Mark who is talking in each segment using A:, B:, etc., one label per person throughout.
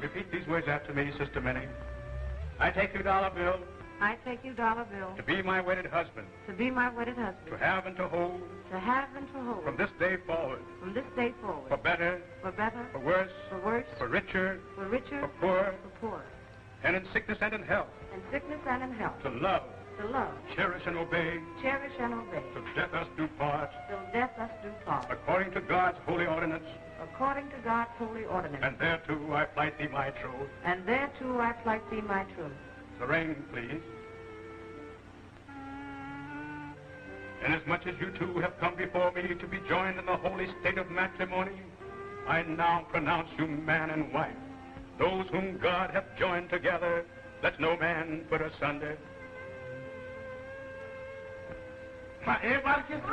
A: Repeat these words after me, Sister Minnie. I take you, dollar bill.
B: I take you, dollar bill.
A: To be my wedded husband.
B: To be my wedded husband.
A: To have and to hold.
B: To have and to hold.
A: From this day forward.
B: From this day forward.
A: For better.
B: For better.
A: For worse.
B: For worse.
A: For richer.
B: For richer.
A: For poor.
B: For poor.
A: And in sickness and in health.
B: In sickness and in health.
A: To love.
B: To love.
A: Cherish and obey.
B: Cherish and obey.
A: Till death us do part.
B: Till death us do part.
A: According to God's holy ordinance.
B: According to God's holy ordinance.
A: And thereto I plight thee my troth.
B: And thereto I plight thee my truth.
A: The ring, please. Inasmuch as you two have come before me to be joined in the holy state of matrimony, I now pronounce you man and wife. Those whom God hath joined together, let no man put asunder.
C: Everybody kiss the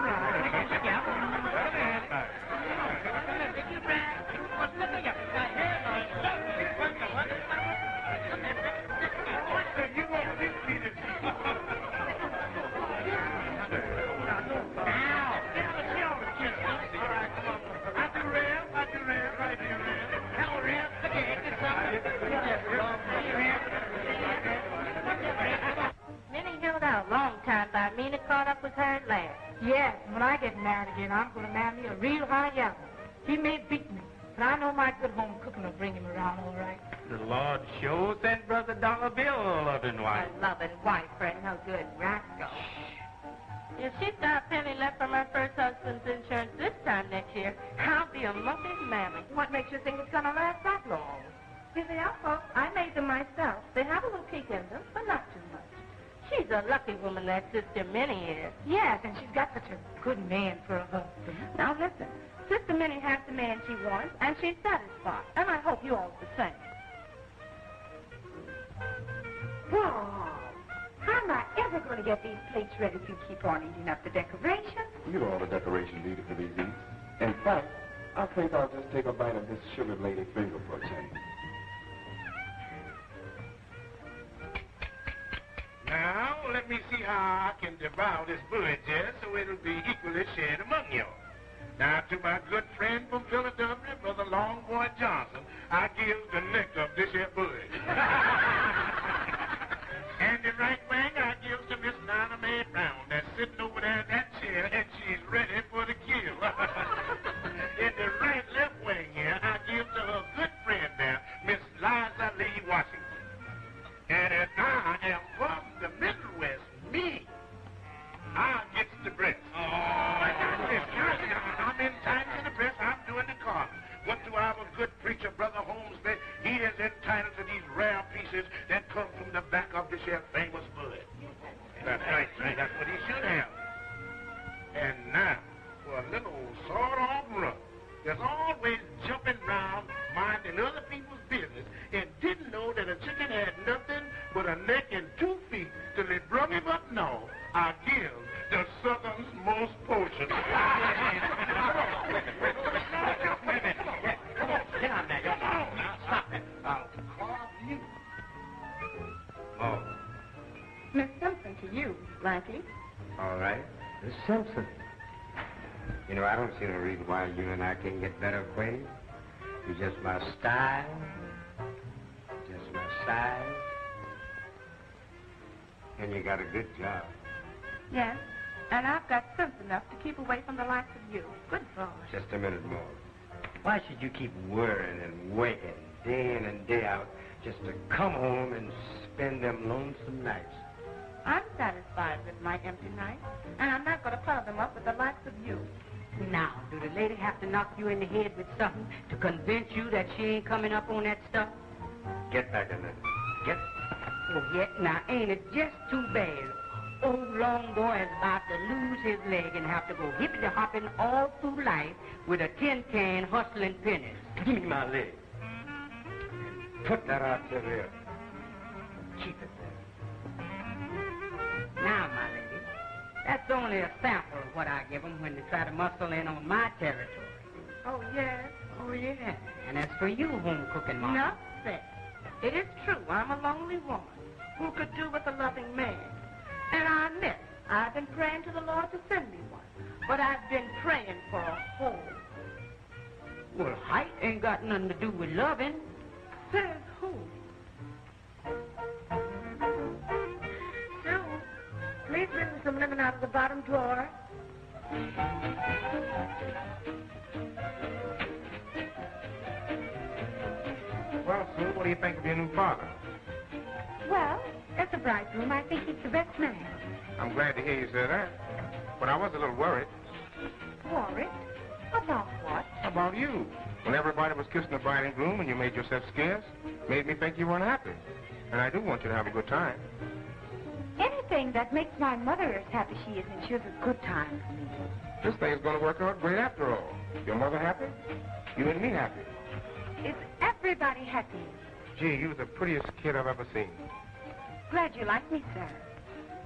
D: A long time by me and caught up with her at last.
B: Yes, when I get married again, I'm going to marry me a real high yellow. He may beat me, but I know my good home cooking will bring him around all right.
C: The Lord sure sent Brother Dollar Bill a loving wife.
D: A loving wife, Fred. No good rascal. If she got a penny left from her first husband's insurance this time next year, I'll be a muffin mammy.
B: What makes you think it's going to last that long?
D: You see, folks, I made them myself. They have a little kick in them, but not too much. She's a lucky woman, that Sister Minnie is.
B: Yes, and she's got such a good man for a husband.
D: Now, listen. Sister Minnie has the man she wants, and she's satisfied. And I hope you all are the same.
B: Wow. How am I ever going to get these plates ready if you keep on eating up the decorations?
E: You know all the decorations needed for these eats. In fact, I think I'll just take a bite of this sugar lady finger for a change.
C: Now, let me see how I can devour this budget so it'll be equally shared among you. Now, to my good friend from Philadelphia, Brother Longboy Johnson, I give the neck of this here budget. And the right wing, I give to Miss Nana Mae Brown that's sitting over there in that chair, and she's ready for the kill. In the right left wing here, I give to her good friend there, Miss Liza Lee Washington. And as I am from the Middle West, me, I get the breast. I'm in time to the breast. I'm doing the carving. What do our good preacher, Brother Holmes, say? He is entitled to these rare pieces that come from the back of this here famous bud. That's right, right. That's what he should have. And now, for a little sawed-off run, that's always jumping around, minding other people's business, and didn't know that a chicken had nothing but a neck and 2 feet till it brought him up north. I give the Southern's most portion. Come on, get on there. Come on, now stop it. I'll carve you. Oh.
B: Miss Simpson to you, Blackie.
F: All right. Miss Simpson. You know, I don't see no reason why you and I can't get better acquainted. You're just my style. Just my size. And you got a good job.
B: Yes, and I've got sense enough to keep away from the likes of you. Good boy.
F: Just a minute more. Why should you keep worrying and waiting day in and day out just to come home and spend them lonesome nights?
B: I'm satisfied with my empty nights, and I'm not going to pile them up with the likes of you.
G: Now, do the lady have to knock you in the head with something to convince you that she ain't coming up on that stuff?
F: Get back in there. Get.
G: Oh, yeah, now, ain't it just too bad? Old long boy is about to lose his leg and have to go hippity-hopping all through life with a tin can hustling pennies.
F: Give me my leg. Put that out to there. Keep it there.
G: Now, my lady, that's only a sample of what I give them when they try to muscle in on my territory.
B: Oh, yes.
G: Oh, yeah. And as for you, home-cooking mama.
B: Enough said. It is true, I'm a lonely woman who could do with a loving man. And I admit, I've been praying to the Lord to send me one. But I've been praying for a home.
G: Well, height ain't got nothing to do with loving.
B: Says who? Sue, please bring me some lemon out of the bottom drawer.
C: Well, Sue, what do you think of your new father?
G: Well, as a bridegroom, I think he's the best man.
C: I'm glad to hear you say that. But I was a little worried
G: Worried? About what?
C: about you. When everybody was kissing the bride and groom and you made yourself scarce, made me think you weren't happy. And I do want you to have a good time.
G: Anything that makes my mother as happy she is ensures a good time for me.
C: This thing's going to work out great after all. Your mother happy? You and me happy.
G: Is everybody happy?
C: Gee, you was the prettiest kid I've ever seen.
G: Glad you like me, sir.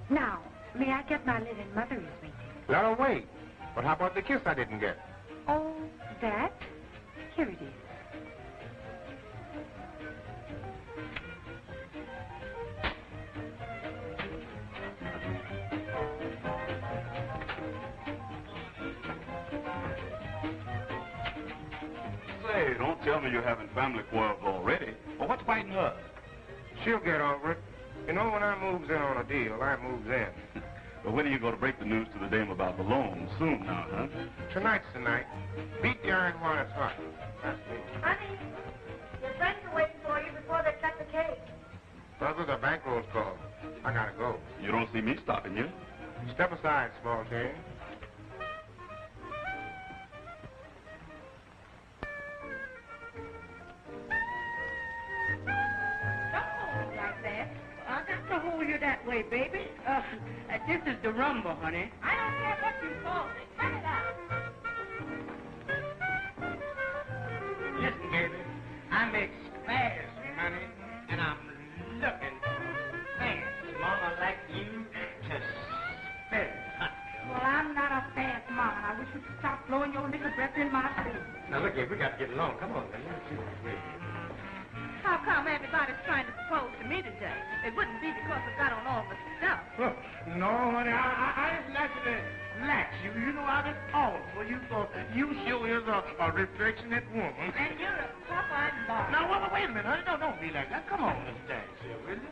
G: Now, may I get my living mother is waiting?
C: Let her wait. But how about the kiss I didn't get?
G: Oh, that? Here it is.
A: Say, don't tell me you're having family quarrels already. Well, what's biting her?
C: She'll get over it. You know, when I moves in on a deal, I moves in.
A: But when are you going to break the news to the dame about the loan? Soon now, huh?
C: Tonight's the night. Beat the iron while it's hot. That's me.
B: Honey, your friends are waiting for you before they cut the cake.
C: Brother, the bankroll's called. I gotta go.
A: You don't see me stopping you.
C: Step aside, small change.
G: Don't hold me like that. I got to hold you that way, baby. This is the rumble, honey.
B: I don't care what you call me. Cut it out.
F: Listen, baby, I'm expired, honey, and I'm looking for a fast mama like you to spit.
G: Well, I'm not a fast mama. I wish you'd stop blowing your liquor breath in my face.
F: Now, look here, we got to get along. Come on, man. Let's see what's real.
B: How come everybody's trying to propose to me today? It wouldn't be because I've got on all the stuff.
C: Look, no, honey, I just naturally like you. You know, I've been falling for you, so you sure is a reflectionate woman.
B: And you're a papa and boss.
C: Now, wait a minute, honey. Don't be like that. Come on, Miss Dance here, will you?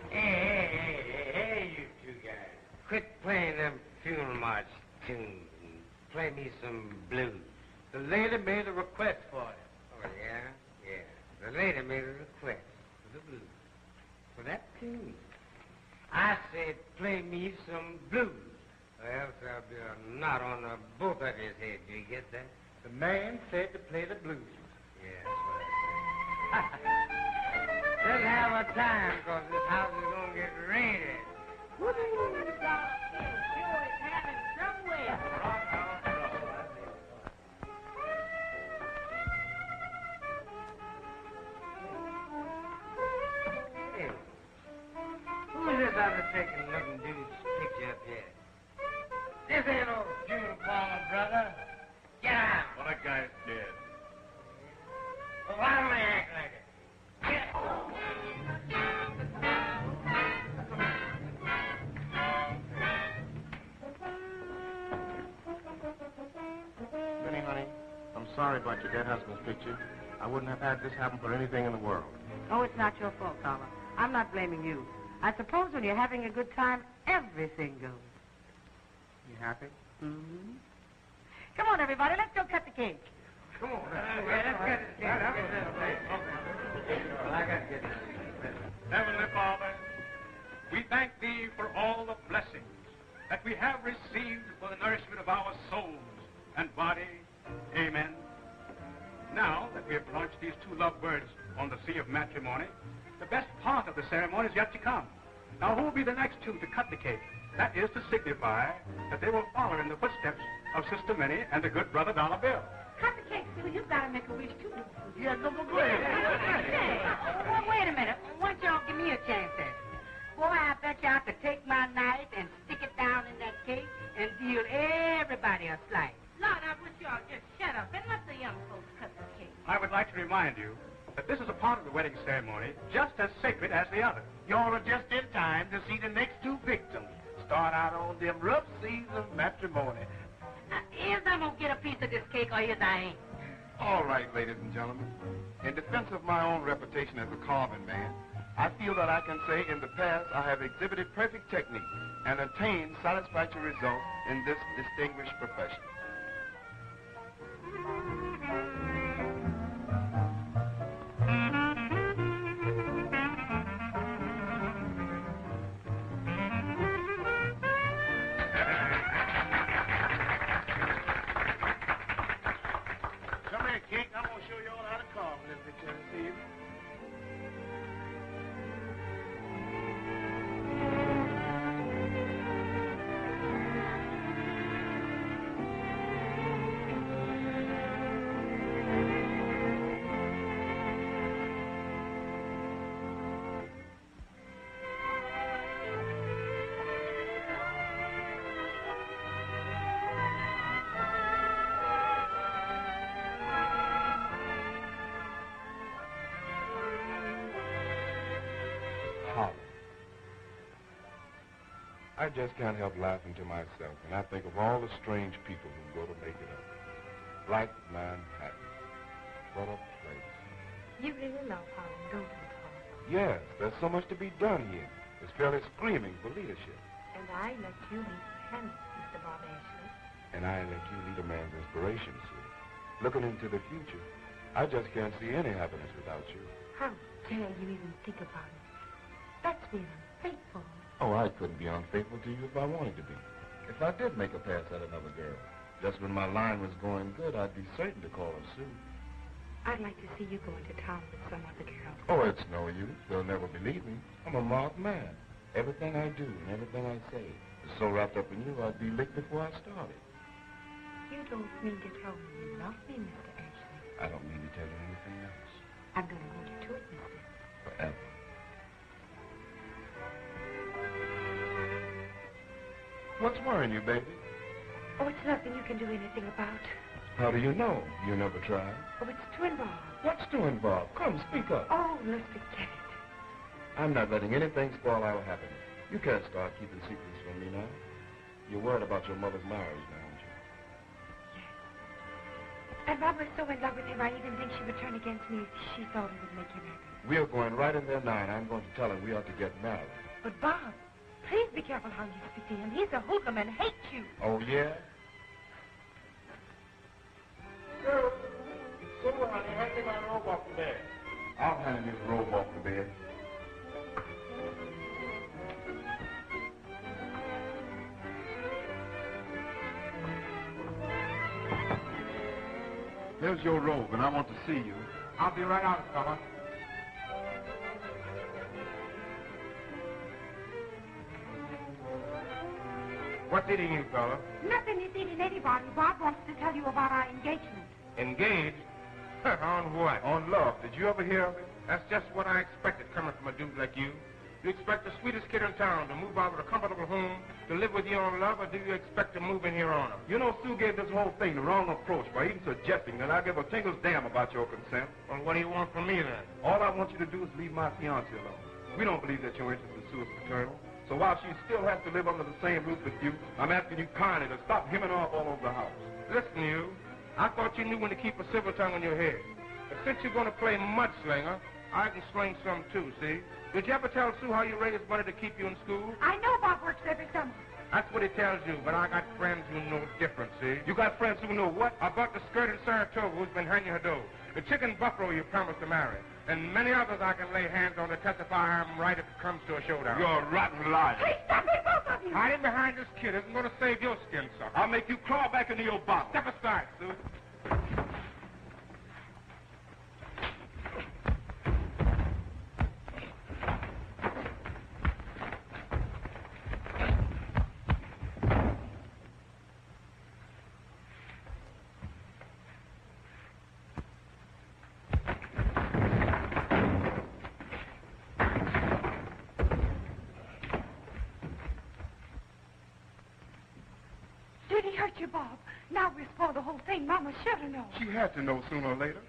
F: Hey, you two guys. Quit playing them funeral march tunes and play me some blues. The lady made a request for it. Oh, yeah? Yeah. The lady made a request for the blues. For that tune. I said, play me some blues, or else there'll be a knot on both of his heads. Do you get that?
C: The man said to play the blues.
F: Yeah, that's what I said. Let's have a time, because this house is going to get raided.
B: Woo! Sure is having some way.
F: Hey, who is this undertaking looking dude's picture up here? This ain't no funeral parlor, brother. Get out.
A: Well, that guy's dead.
F: Well, why don't I act like it? Get
C: Benny, honey, I'm sorry about your dead husband's picture. I wouldn't have had this happen for anything in the world.
G: Oh, it's not your fault, Carla. I'm not blaming you. I suppose when you're having a good time, everything goes.
C: You happy?
G: Mm-hmm. Come on, everybody, let's go cut the cake.
C: Come on.
F: let's get it. Well, I got to get it.
A: Heavenly Father, we thank Thee for all the blessings that we have received for the nourishment of our souls and body. Amen. Now that we have launched these two lovebirds on the sea of matrimony, the best part of the ceremony is yet to come. Now, who will be the next two to cut the cake? That is to signify that they will follow in the footsteps of Sister Minnie and the good brother Dollar Bill.
B: Cut the cake, Sue. You've got to make a wish, too.
C: Yeah, go ahead.
G: Well, wait a minute. Why don't y'all give me a chance then? Boy, I bet you I could take my knife and stick it down in that cake and deal everybody a slice.
B: Lord, I wish y'all just shut up and let the young folks cut the cake.
A: I would like to remind you that this is a part of the wedding ceremony just as sacred as the other.
C: Y'all are just in time to see the next two victims start out on them rough seas of matrimony.
G: Is I'm going to get a piece of this cake or is I ain't?
E: All right, ladies and gentlemen. In defense of my own reputation as a carving man, I feel that I can say in the past I have exhibited perfect technique and attained satisfactory results in this distinguished profession.
C: Come here, Kink. I'm going to show you all how to carve a little bit this evening.
E: Harlem. I just can't help laughing to myself when I think of all the strange people who go to make it up. Like Manhattan. What a place.
H: You really love Harlem, don't you, Carl?
E: Yes, there's so much to be done here. It's fairly screaming for leadership.
H: And I let you lead him, Mr. Bob Ashley.
E: And I let you lead a man's inspiration, Sue. Looking into the future, I just can't see any happiness without you.
H: How dare you even think about it? That's being unfaithful.
E: Oh, I couldn't be unfaithful to you if I wanted to be. If I did make a pass at another girl, just when my line was going good, I'd be certain to call her Sue.
H: I'd like to see you go into town with some other girl.
E: Oh, it's no use. They'll never believe me. I'm a marked man. Everything I do and everything I say is so wrapped up in you, I'd be licked before I started.
H: You don't mean to tell me you love me, Mr. Ashley.
E: I don't mean to tell you anything else.
H: I'm going to hold you to it, mister.
E: Forever. What's worrying you, baby?
H: Oh, it's nothing you can do anything about.
E: How do you know? You never tried.
H: Oh, it's too involved.
E: What's too involved? Come, speak up.
H: Oh, let's forget it.
E: I'm not letting anything spoil our happiness. You can't start keeping secrets from me now. You're worried about your mother's marriage now, aren't you?
H: And Bob was so in love with him, I even think she would turn against me if she thought it would make him happy.
E: We're going right in there now, and I'm going to tell him we ought to get married.
H: But Bob, please be careful how you speak to him. He's a hoodlum and hates you.
E: Oh, yeah?
C: So, honey, hand me my robe off the bed.
E: I'll hand him his robe off the bed. Here's your robe, and I want to see you.
C: I'll be right out, fella. What's eating you, fella?
H: Nothing is eating anybody. Bob wants to tell you about our engagement.
C: Engaged? On what?
E: On love. Did you ever hear of it?
C: That's just what I expected coming from a dude like you. You expect the sweetest kid in town to move out of a comfortable home to live with you on love, or do you expect to move in here on her?
E: You know, Sue gave this whole thing the wrong approach by even suggesting that I give a tingle's damn about your consent.
C: Well, what do you want from me, then?
E: All I want you to do is leave my fiancée alone. We don't believe that your interest in Sue is paternal. So while she still has to live under the same roof with you, I'm asking you kindly to stop hemming off all over the house.
C: Listen, you. I thought you knew when to keep a silver tongue in your head. But since you're going to play mudslinger, I can sling some too, see? Did you ever tell Sue how you raised money to keep you in school?
H: I know Bob works every summer.
C: That's what he tells you, but I got friends who know different, see?
E: You got friends who know what?
C: About the skirt in Saratoga who's been hanging her dough, the chicken buffalo you promised to marry, and many others I can lay hands on to testify I'm right if it comes to a showdown.
E: You're a rotten liar.
H: Hey, stop it, both of you!
C: Hiding behind this kid isn't going to save your skin, sucker.
E: I'll make you claw back into your bottle.
C: Step aside, Sue.
H: Did he hurt you, Bob? Now we'll spoil the whole thing. Mama should have known.
E: She had to know sooner or later.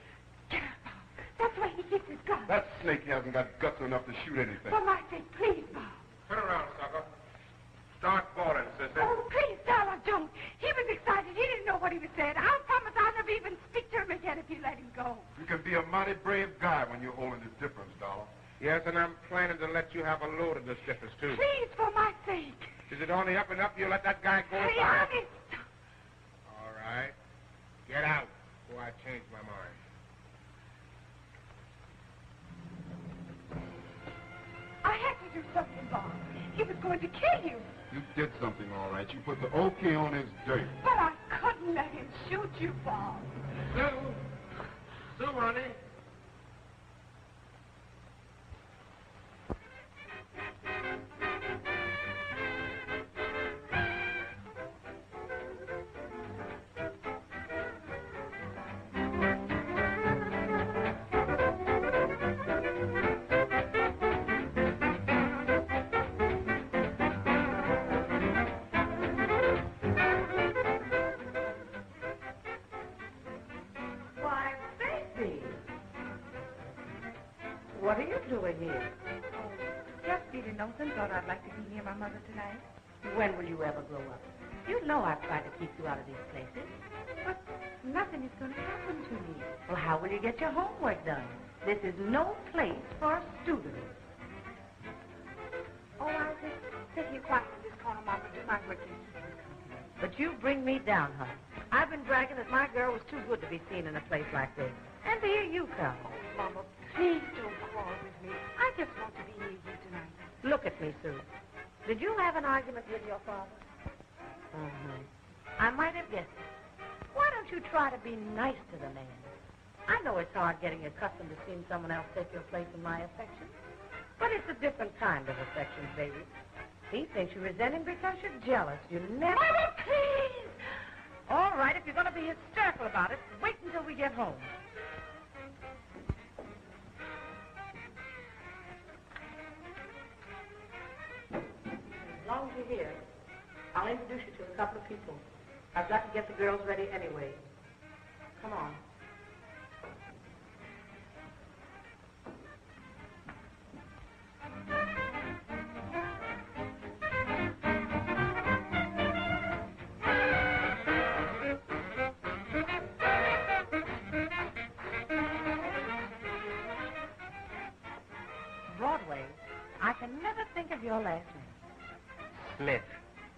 H: Get up, Bob. That's why he keeps his gun.
E: That snake hasn't got guts enough to shoot anything.
H: For my sake, please, Bob.
C: Turn around, sucker. Start balling, sissy.
H: Oh, please, darling, don't. He was excited. He didn't know what he was saying. I'll promise I'll never even speak to him again if he let him go.
E: You can be a mighty brave guy when you're holding his difference, Dollar.
C: Yes, and I'm planning to let you have a load of the stiffers, too.
H: Please, for my sake.
C: Is it on the up and up you let that guy go?
H: Be honest.
C: All right. Get out before I change my mind.
H: I had to do something, Bob. He was going to kill you.
E: You did something all right. You put the OK on his dirt.
H: But I couldn't let him shoot you, Bob.
C: Sue, honey.
B: What are you doing here?
H: Just feeling lonesome. Thought I'd like to be near my mother tonight.
B: When will you ever grow up? You know I've tried to keep you out of these places.
H: But nothing is going to happen to me.
B: Well, how will you get your homework done? This is no place for a student.
H: Oh, I'll just sit here quiet in this corner, Mama, do my work.
B: But you bring me down, honey. I've been bragging that my girl was too good to be seen in a place like this. And here you come.
H: Mama, please don't quarrel with me. I just want to be near you tonight.
B: Look at me, Sue. Did you have an argument with your father? Mm-hmm. I might have guessed it. Why don't you try to be nice to the man? I know it's hard getting accustomed to seeing someone else take your place in my affection. But it's a different kind of affection, baby. He thinks you resent him because you're jealous. You never...
H: Mama, please!
B: All right, if you're going to be hysterical about it, wait until we get home. As long as you're here, I'll introduce you to a couple of people. I've got to get the girls ready anyway. Come on. Broadway, I can never think of your last name.
F: Smith.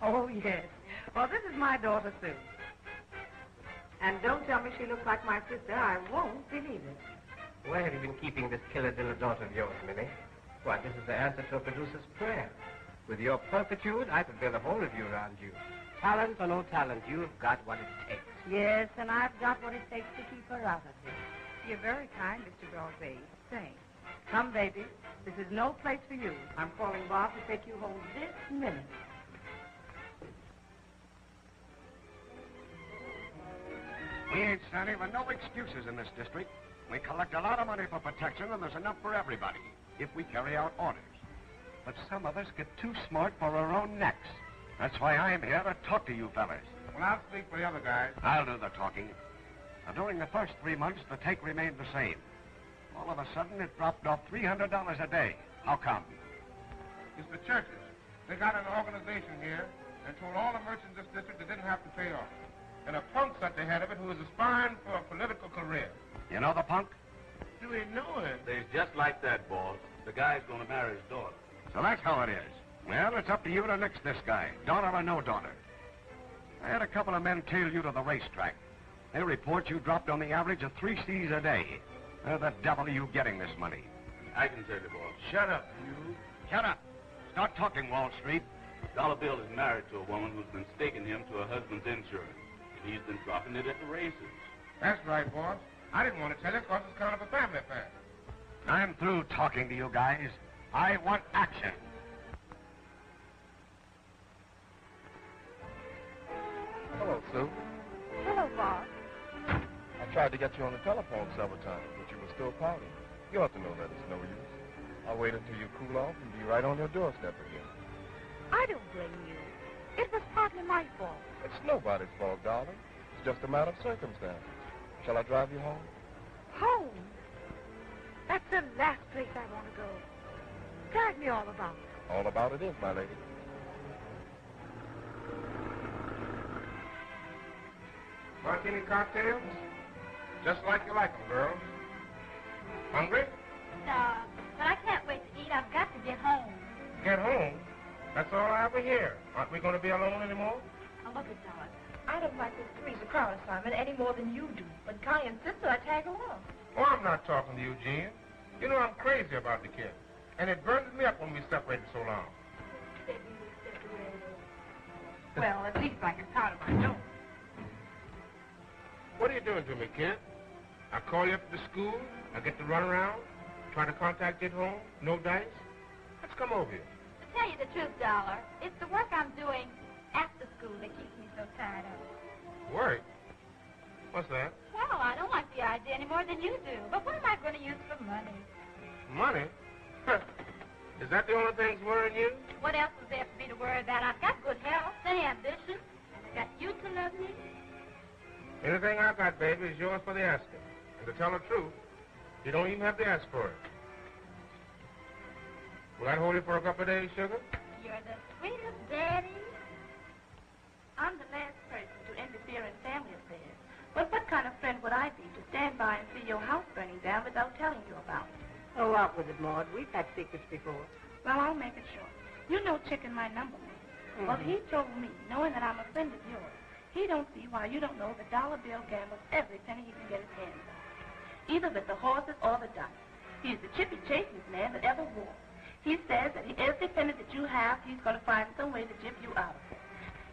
B: Oh, yes. Well, this is my daughter, Sue. And don't tell me she looks like my sister. I won't believe it.
F: Where have you been keeping this killer little daughter of yours, Minnie? Why, this is the answer to a producer's prayer. With your pulpitude, I could build a whole review around you. Talent or no talent, you've got what it takes.
B: Yes, and I've got what it takes to keep her out of this.
H: You're very kind, Mr. Broadway. Thanks.
B: Come, baby. This is no place for you. I'm calling Bob to take you home this minute.
C: We ain't standing for no excuses in this district. We collect a lot of money for protection, and there's enough for everybody, if we carry out orders. But some of us get too smart for our own necks. That's why I'm here to talk to you fellas. Well, I'll speak for the other guys. I'll do the talking. Now, during the first 3 months, the take remained the same. All of a sudden, it dropped off $300 a day. How come? It's the churches. They got an organization here and told all the merchants in this district they didn't have to pay off. And a punk's at the head of it who is aspiring for a political career. You know the punk? Do we know him?
A: He's just like that, boss. The guy's going to marry his daughter.
C: So that's how it is. Well, it's up to you to nix this guy, daughter or no daughter. I had a couple of men tail you to the racetrack. They report you dropped on the average of 3 C's a day. Where the devil are you getting this money?
A: I can tell you, boss.
C: Shut up, you. Shut up. Start talking, Wall Street.
A: Dollar Bill is married to a woman who's been staking him to her husband's insurance. And he's been dropping it at the races.
C: That's right, boss. I didn't want to tell you because it's kind of a family affair. I'm through talking to you guys. I want action.
E: Hello, Sue.
H: Hello, Bob.
E: I tried to get you on the telephone several times, but you were still pouting. You ought to know that it's no use. I'll wait until you cool off and be right on your doorstep again.
H: I don't blame you. It was partly my fault.
E: It's nobody's fault, darling. It's just a matter of circumstance. Shall I drive you home?
H: Home. That's the last place I want to go. Tell me all about it.
E: All about it is, my lady.
C: Martini cocktails? Just like you like them, girls. Hungry?
D: No, but I can't wait to eat. I've got to get home.
C: Get home? That's all I ever hear. Aren't we going to be alone anymore?
D: Oh, look at Don.
B: I don't like this three's a crowd assignment any more than you do. But Kai insists that I tag along.
C: Oh, I'm not talking to you, Jean. You know I'm crazy about the kid. And it burns me up when we separated so long.
D: Well, at least I can count on my nose.
C: What are you doing to me, kid? I call you up to the school, I get to run around, try to contact you at home, no dice. Let's come over here.
D: To tell you the truth, Dollar, it's the work I'm doing after school that keeps me so tired of it.
C: Work? What's that?
D: Well, I don't like the idea any more than you do. But what am I going to use for money?
C: Money? Is that the only thing that's worrying you?
D: What else is there for me to worry about? I've got good health, plenty of ambition, and I've got you to love me.
C: Anything I got, baby, is yours for the asking. And to tell the truth, you don't even have to ask for it. Will that hold you for a couple of days, sugar?
D: You're the sweetest daddy. I'm the last person to interfere in family affairs. But what kind of friend would I be to stand by and see your house burning down without telling you about it?
G: Oh, out with it, Maud. We've had secrets before.
D: Well, I'll make it short. You know Chicken, my number man.
G: Mm-hmm.
D: Well, he told me, knowing that I'm a friend of yours, he don't see why you don't know the dollar bill gambles every penny he can get his hands on. Either with the horses or the dice. He's the chippy chasing man that ever wore. He says that every penny that you have, he's going to find some way to jip you out of it.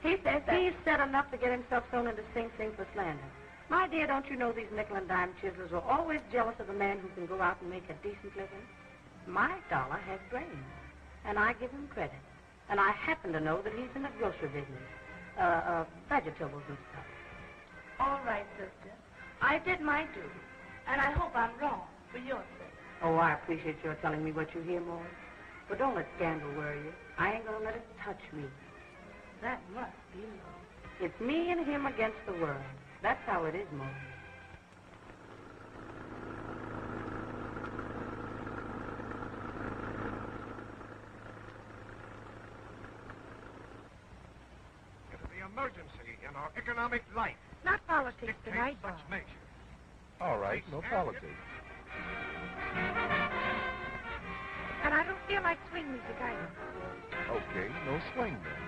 D: He says that...
B: He's said enough to get himself thrown into Sing Sing for slander. My dear, don't you know these nickel and dime chiselers are always jealous of the man who can go out and make a decent living? My dollar has brains, and I give him credit. And I happen to know that he's in the grocery business. Vegetables and stuff.
D: All right, sister. I did my duty, and I hope I'm wrong for your sake.
B: Oh, I appreciate your telling me what you hear, Maud. But don't let scandal worry you. I ain't gonna let it touch me.
D: That must be love.
B: It's me and him against the world. That's how it is, Maud.
C: The emergency in our economic life.
H: Not politics tonight, Bob.
C: Such measures.
E: All right, no politics.
H: And I don't feel like swing music either.
E: Okay, no swing then.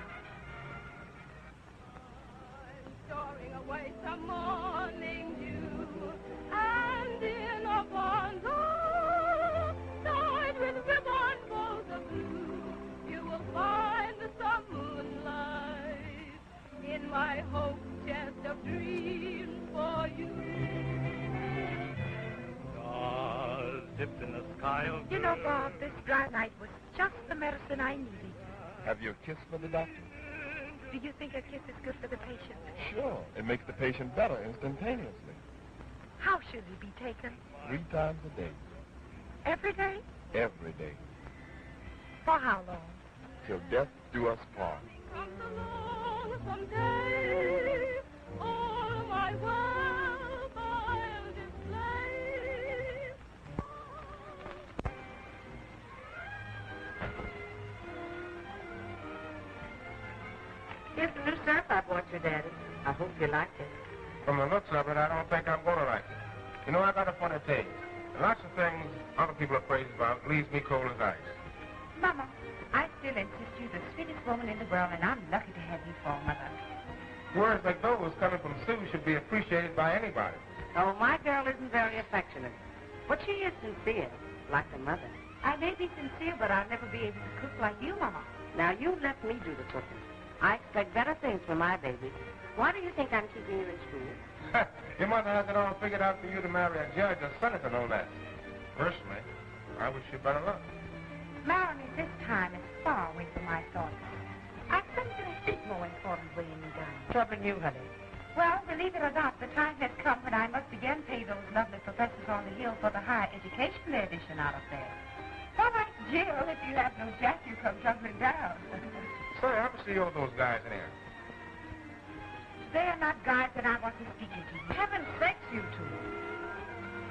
I: Storing away some morning dew, and in a bundle tied with ribbon bows of blue, you will find some moonlight in my hope chest of dreams for you.
A: Stars dipped in the sky of
H: You know, Bob, this dry night was just the medicine I needed.
E: Have you a kiss for the doctor?
H: Do you think a kiss is good for the patient?
E: Sure. It makes the patient better instantaneously.
H: How should it be taken?
E: 3 times a day.
H: Every day?
E: Every day.
H: For how long?
E: Till death do us part.
I: Comes along someday, all my wealth I'll display.
B: Here's the new syrup I bought you, Daddy. I hope you like it.
C: From the looks of it, I don't think I'm going to like it. You know, I got a funny taste. And lots of things other people are crazy about leaves me cold as ice.
G: Mama, I still insist you're the sweetest woman in the world, and I'm lucky to have you for a mother.
C: Words like those coming from Sue should be appreciated by anybody.
B: Oh, my girl isn't very affectionate. But she is sincere, like her mother.
G: I may be sincere, but I'll never be able to cook like you, Mama.
B: Now, you let me do the cooking. I expect better things from my baby. Why do you think I'm keeping you in school?
C: Your mother has it all figured out for you to marry a judge or senator, no less. Personally, I wish you better luck.
G: Marrying me this time is far away from my thoughts. I've something a bit more important weighing me down.
B: Troubling you, honey.
G: Well, believe it or not, the time has come when I must again pay those lovely professors on the hill for the higher education they're dishing out up there. All right, Jill, if you have no jack, you come tumbling down.
C: Say, how much do you owe those guys in here?
G: They're not guys that I want to speak to. Heaven's sakes, you two.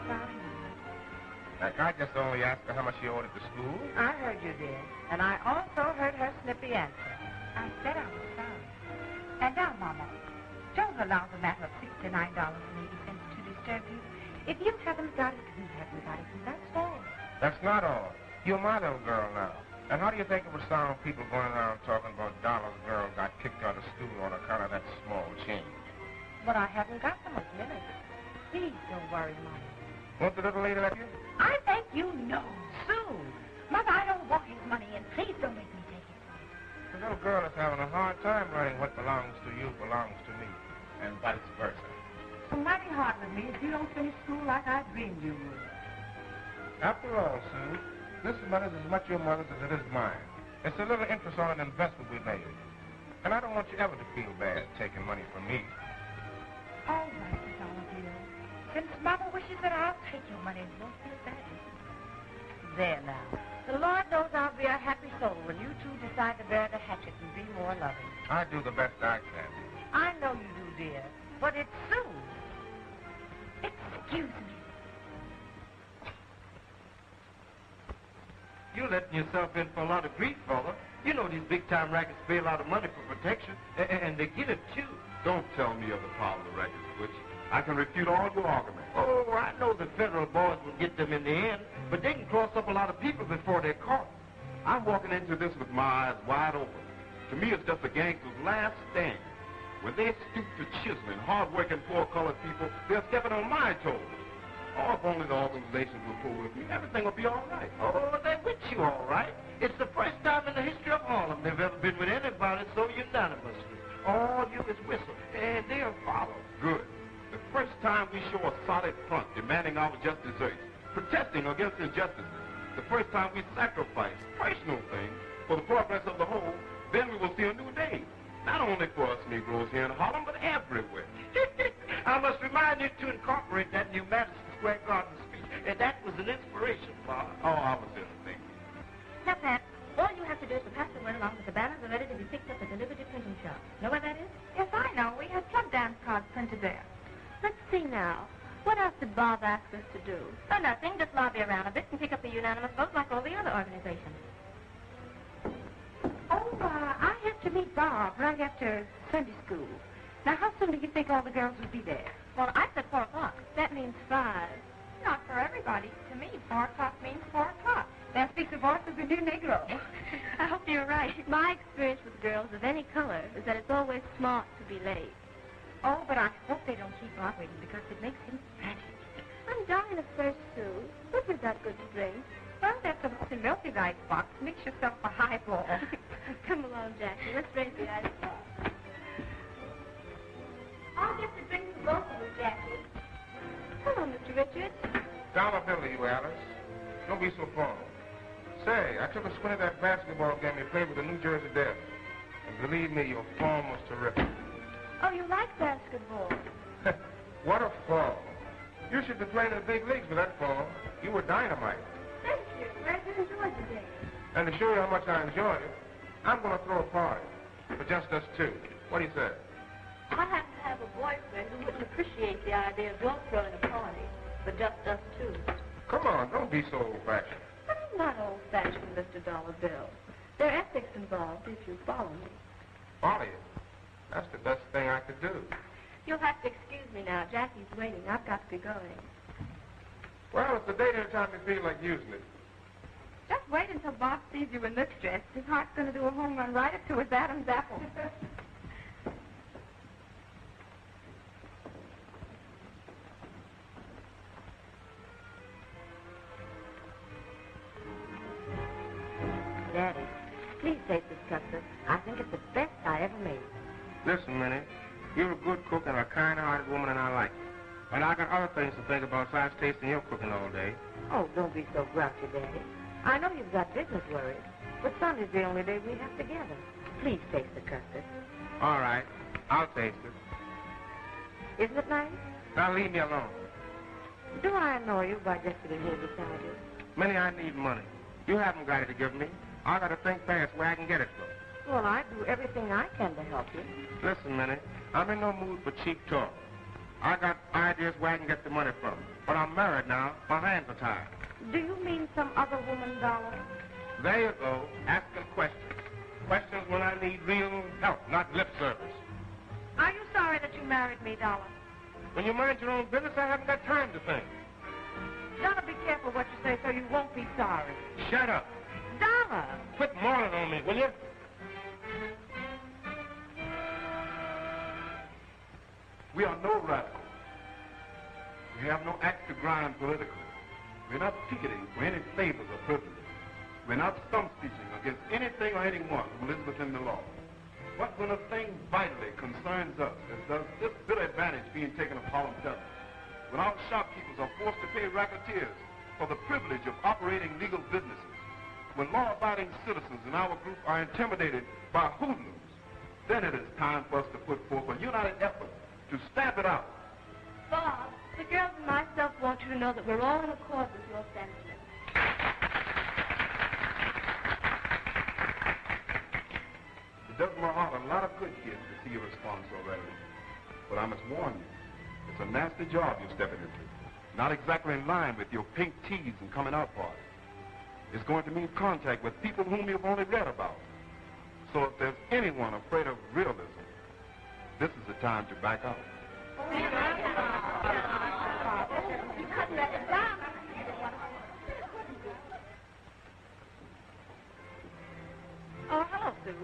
G: Sorry.
C: Like, I just only asked her how much she owed at the school.
B: I heard you did. And I also heard her snippy answer.
G: I said I was sorry. And now, Mama, don't allow the matter of $69.80 to disturb you.
B: If you haven't got it, we haven't got it, and that's all.
J: That's not all. You're my little girl now. And how do you think it would sound people going around talking about Dollar's girl got kicked out of school on account of that small change?
B: But I haven't got so much minute. Please don't worry, Mother.
J: Won't the little lady let you?
D: I think you know.
B: Soon.
D: Mother, I don't want his money, and please don't make me take it.
J: The little girl is having a hard time learning what belongs to you belongs to me, and vice versa.
G: It's mighty hard with me if you don't finish school like I dreamed you would.
J: After all, Sue, this money is as much your mother's as it is mine. It's a little interest on an investment we made. And I don't want you ever to feel bad taking money from me.
D: All right, Dollar. Since Mother wishes that I'll take your money, you won't feel bad.
B: There now. The Lord knows I'll be a happy soul when you two decide to bear the hatchet and be more loving.
J: I do the best I can.
B: I know you do, dear. But it's soon.
D: Excuse me.
K: You're letting yourself in for a lot of grief, fella. You know these big-time rackets pay a lot of money for protection, and they get it, too.
E: Don't tell me of the power of the rackets, Butch. I can refute all your arguments.
K: Oh, I know the federal boys will get them in the end, but they can cross up a lot of people before they're caught.
E: I'm walking into this with my eyes wide open. To me, it's just a gangster's last stand. When they stoop to chiseling hard-working, poor-colored people, they're stepping on my toes. Oh, if only the organizations would pull with me, everything will be all right.
K: Oh, they're with you, all right. It's the first time in the history of Harlem they've ever been with anybody so unanimously. All you is whistle, and they'll follow.
E: Good. The first time we show a solid front demanding our just desserts, protesting against injustices, the first time we sacrifice personal things for the progress of the whole, then we will see a new day. Not only for us Negroes here in Harlem, but everywhere.
K: I must remind you to incorporate that new Madison Square Garden speech. And that was an inspiration, Father.
E: Oh, I was just thinking.
L: Now, Pat, all you have to do is to pass the word along that the banners are ready to be picked up at the Liberty Printing Shop. Know where that is?
D: Yes, I know. We had club dance cards printed there.
L: Let's see now. What else did Bob ask us to do? Oh, nothing. Just lobby around a bit and pick up the unanimous vote like all the other organizations.
G: Oh, I have to meet Bob right after Sunday school. Now, how soon do you think all the girls will be there?
L: Well, I said 4 o'clock.
D: That means 5. Not for everybody. To me, 4 o'clock means 4 o'clock. That speaks the voice of the new Negro.
L: I hope you're right. My experience with girls of any color is that it's always smart to be late.
B: Oh, but I hope they don't keep Bob waiting because it makes him frantic.
L: I'm dying of thirst, Sue. What is that good to drink?
B: Well, that's a Mr. Milky Ice box. Mix yourself a highball.
L: Come along, Jackie. Let's raise the ice box. I'll get the drink for both of us, Jackie. Hello, Mr. Richards.
J: $1 bill to you, Alice. Don't be so formal. Say, I took a squint at that basketball game you played with the New Jersey Devils. And believe me, your form was terrific.
L: Oh, you like basketball?
J: What a form. You should be playing in the big leagues with that form. You were dynamite.
L: Thank you. Glad you enjoyed the game.
J: And to show you how much I enjoyed it, I'm going to throw a party. For just us two. What do you say?
L: I happen to have a boyfriend who wouldn't appreciate the idea of your throwing a party, but just us two.
J: Come on, don't be so old-fashioned.
L: I'm not old-fashioned, Mr. Dollar Bill. There are ethics involved if you follow me.
J: Follow you? That's the best thing I could do.
L: You'll have to excuse me now. Jackie's waiting. I've got to be going.
J: Well, it's the date any time you feel like using it.
D: Just wait until Bob sees you in this dress. His heart's going to do a home run right up to his Adam's apple.
B: Daddy, please taste this custard. I think it's the best I ever made.
J: Listen, Minnie, you're a good cook and a kind-hearted woman, and I like it. And I got other things to think about besides tasting your cooking all day.
B: Oh, don't be so grouchy, Daddy. I know you've got business worries, but Sunday's the only day we have together. Please taste the custard.
J: All right, I'll taste it.
B: Isn't it nice?
J: Now leave me alone.
B: Do I annoy you by just sitting here beside you?
J: Minnie, I need money. You haven't got it to give me. I got to think fast where I can get it from.
B: Well, I do everything I can to help you.
J: Listen, Minnie, I'm in no mood for cheap talk. I got ideas where I can get the money from. But I'm married now. My hands are tied.
B: Do you mean some other woman, Dollar?
J: There you go, asking questions. Questions when I need real help, not lip service.
D: Are you sorry that you married me, Dollar?
J: When you mind your own business, I haven't got time to think.
G: careful what you say so you won't be sorry.
J: Shut up.
G: Dollar.
J: Quit mauling on me, will you?
E: We are no radicals. We have no axe to grind politically. We're not picketing for any favors or privileges. We're not stump speeching against anything or anyone who lives within the law. But when a thing vitally concerns us, as does this bitter advantage being taken of Harlem Dutton, when our shopkeepers are forced to pay racketeers for the privilege of operating legal businesses, when law-abiding citizens in our group are intimidated by hoodlums, then it is time for us to put forth a united effort to stamp it out.
L: Bob, the girls and myself want you to know that we're all in accord with your sentiments.
E: It does my heart a lot of good, kids, to see you respond so readily. But I must warn you, it's a nasty job you're stepping into. Not exactly in line with your pink teas and coming out parties. It's going to mean contact with people whom you've only read about. So if there's anyone afraid of realism, this is the time to back out.
G: Oh, hello, Sue.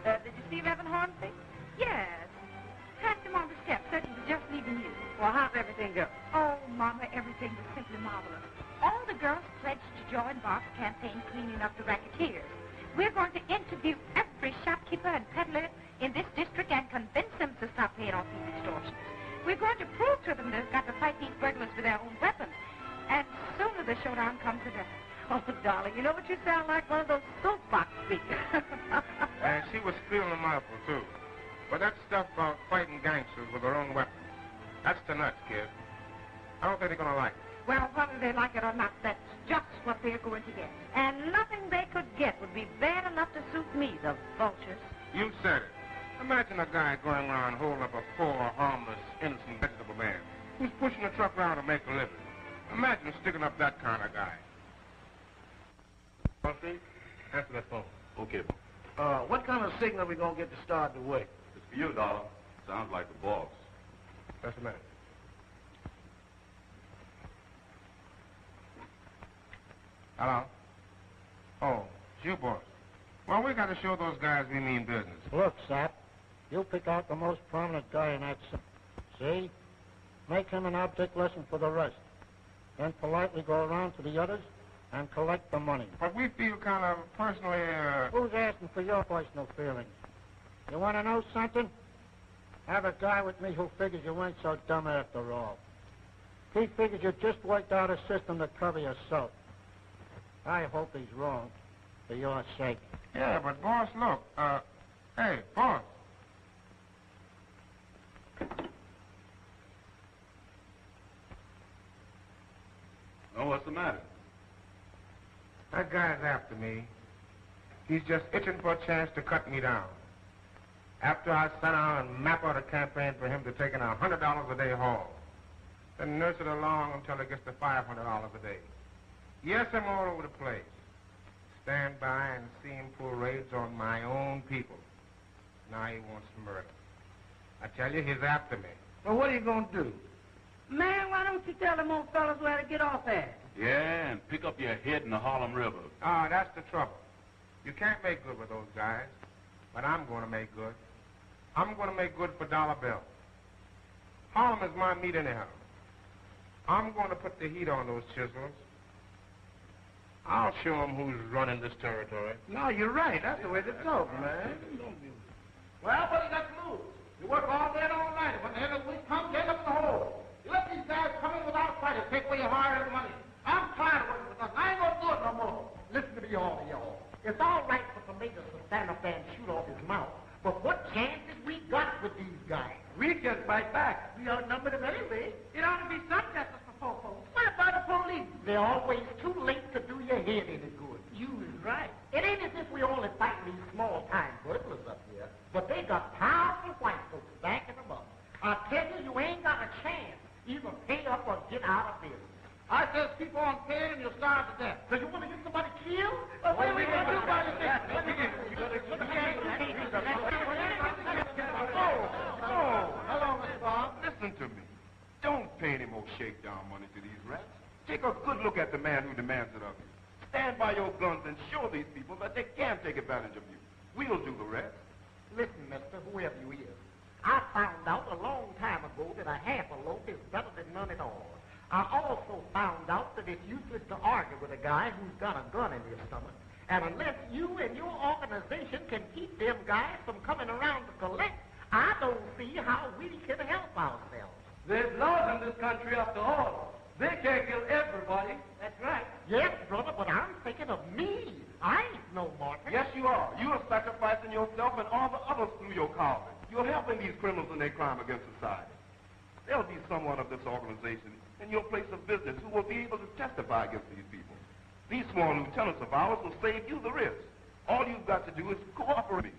G: Did you see Reverend Hornsby? Yes. Passed him on the steps, said he was just leaving you. Well, how's everything go?
H: Oh, Mama, everything was simply marvelous. All the girls pledged to join Bob's campaign cleaning up the racketeers. We're going to interview every shopkeeper and peddler in this district and convince them to stop paying off these extortions. We're going to prove to them they've got to fight these burglars with their own weapons. And sooner the showdown comes the better.
G: Oh, darling, you know what you sound like? One of those soapbox speakers.
J: And she was feeling them awful, too. But that stuff about fighting gangsters with their own weapons, that's the nuts, kid. I don't think they're going to like it.
G: Well, whether they like it or not, that's just what they're going to get. And nothing they could get would be bad enough to suit me, the vultures.
J: You said it. Imagine a guy going around holding up a poor, harmless, innocent vegetable man who's pushing a truck around to make a living. Imagine sticking up that kind of guy. Murphy, answer that phone.
K: Okay. What kind of signal are we going to get to start the work?
E: It's for you, Dollar. Sounds like the boss.
J: Just a minute. Hello? Oh, it's you, boss. Well, we got to show those guys we mean business.
M: Look, Sap, you pick out the most prominent guy in that set. See? Make him an object lesson for the rest. Then politely go around to the others and collect the money.
J: But we feel kind of personally,
M: Who's asking for your personal feelings? You want to know something? Have a guy with me who figures you ain't so dumb after all. He figures you just worked out a system to cover yourself. I hope he's wrong, for your sake.
J: Yeah, but boss, look, hey, boss.
E: Oh, what's the matter?
J: That guy's after me. He's just itching for a chance to cut me down. After I sit down and map out a campaign for him to take in $100 a day haul, then nurse it along until it gets to $500 a day. Yes, I'm all over the place. Stand by and see him pull raids on my own people. Now he wants murder. I tell you, he's after me.
K: Well, what are you going to do?
G: Man, why don't you tell them old fellas where to get off at?
A: Yeah, and pick up your head in the Harlem River.
J: Ah, that's the trouble. You can't make good with those guys, but I'm going to make good. I'm going to make good for Dollar Bill. Harlem is my meat anyhow. I'm going to put the heat on those chisels. I'll show them who's running this territory.
K: No, you're right. That's the way to go, man.
C: Well, what you got to lose? You work all day and all night. When the end of the week comes, you end up in the hole. You let these guys come in without fighting, take away your hard-earned money. I'm tired of working with us. I ain't going to do it no more.
N: Listen to me, all of y'all. It's all right for the major to stand up there and shoot off his mouth. But what chances we got with these guys?
K: We can fight back.
N: We outnumber them anyway.
G: It ought to be some justice for poor folks. What about the police?
N: They're always too late to do your head any good.
K: You is right.
N: It ain't as if we only fighting these small-time burglars up here, but they got powerful white folks backing them up. I tell you, you ain't got a chance. Either pay up or get out of business.
C: I says keep on paying and you'll starve to death.
N: So you want to get somebody killed?
C: What are we going to do about it?
E: Oh, hello, Mr. Bob. Listen to me. Don't pay any more shakedown money to these rats. Take a good look at the man who demands it of you. Stand by your guns and show these people that they can take advantage of you. We'll do the rest.
N: Listen, mister, whoever you is, I found out a long time ago that a half a loaf is better than none at all. I also found out that it's useless to argue with a guy who's got a gun in his stomach. And unless you and your organization can keep them guys from coming around to collect, I don't see how we can help ourselves.
K: There's laws in this country after all. They can't kill everybody.
N: That's right. Yes, brother, but I'm thinking of me. I ain't no martyr.
E: Yes, you are. You are sacrificing yourself and all the others through your calling. You're helping these criminals in their crime against society. There'll be someone of this organization in your place of business who will be able to testify against these people. These sworn lieutenants of ours will save you the risk. All you've got to do is cooperate.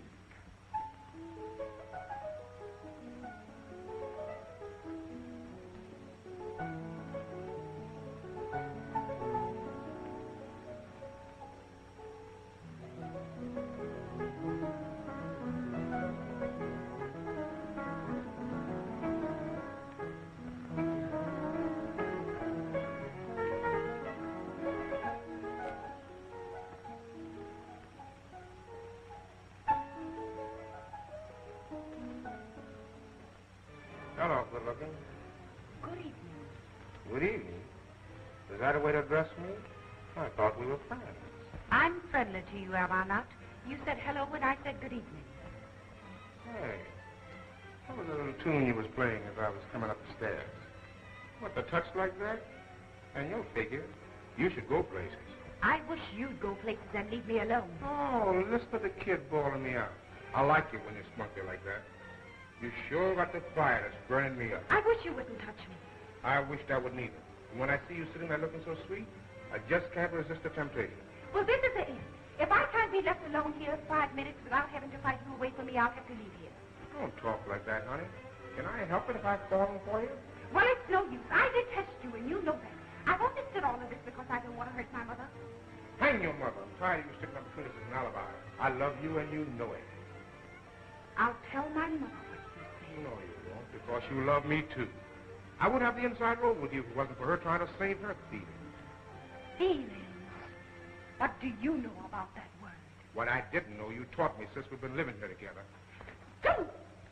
J: Hello, good looking.
B: Good evening.
J: Good evening. Is that a way to address me? I thought we were friends.
B: I'm friendly to you, am I not? You said hello when I said good evening.
J: Hey, what was the little tune you was playing as I was coming up the stairs? What, the touch like that? And you'll figure. You should go places.
B: I wish you'd go places and leave me alone.
J: Oh, listen to the kid bawling me out. I like you when you're spunky like that. You sure got the fire that's burning me up.
B: I wish you wouldn't touch me.
J: I wished I wouldn't either. And when I see you sitting there looking so sweet, I just can't resist the temptation.
B: Well, this is the end. If I can't be left alone here 5 minutes without having to fight you away from me, I'll have to leave here.
J: Don't talk like that, honey. Can I help it if I've fallen for you?
B: Well, it's no use. I detest you, and you know that. I've understood all of this because I don't want to hurt my mother.
J: Hang your mother. I'm tired of you sticking up between us as an alibi. I love you, and you know it.
B: I'll tell my mother.
J: No, you won't, because you love me, too. I would have the inside road with you if it wasn't for her trying to save her feelings.
B: Feelings? What do you know about that word?
J: What I didn't know, you taught me since we've been living here together.
B: Don't!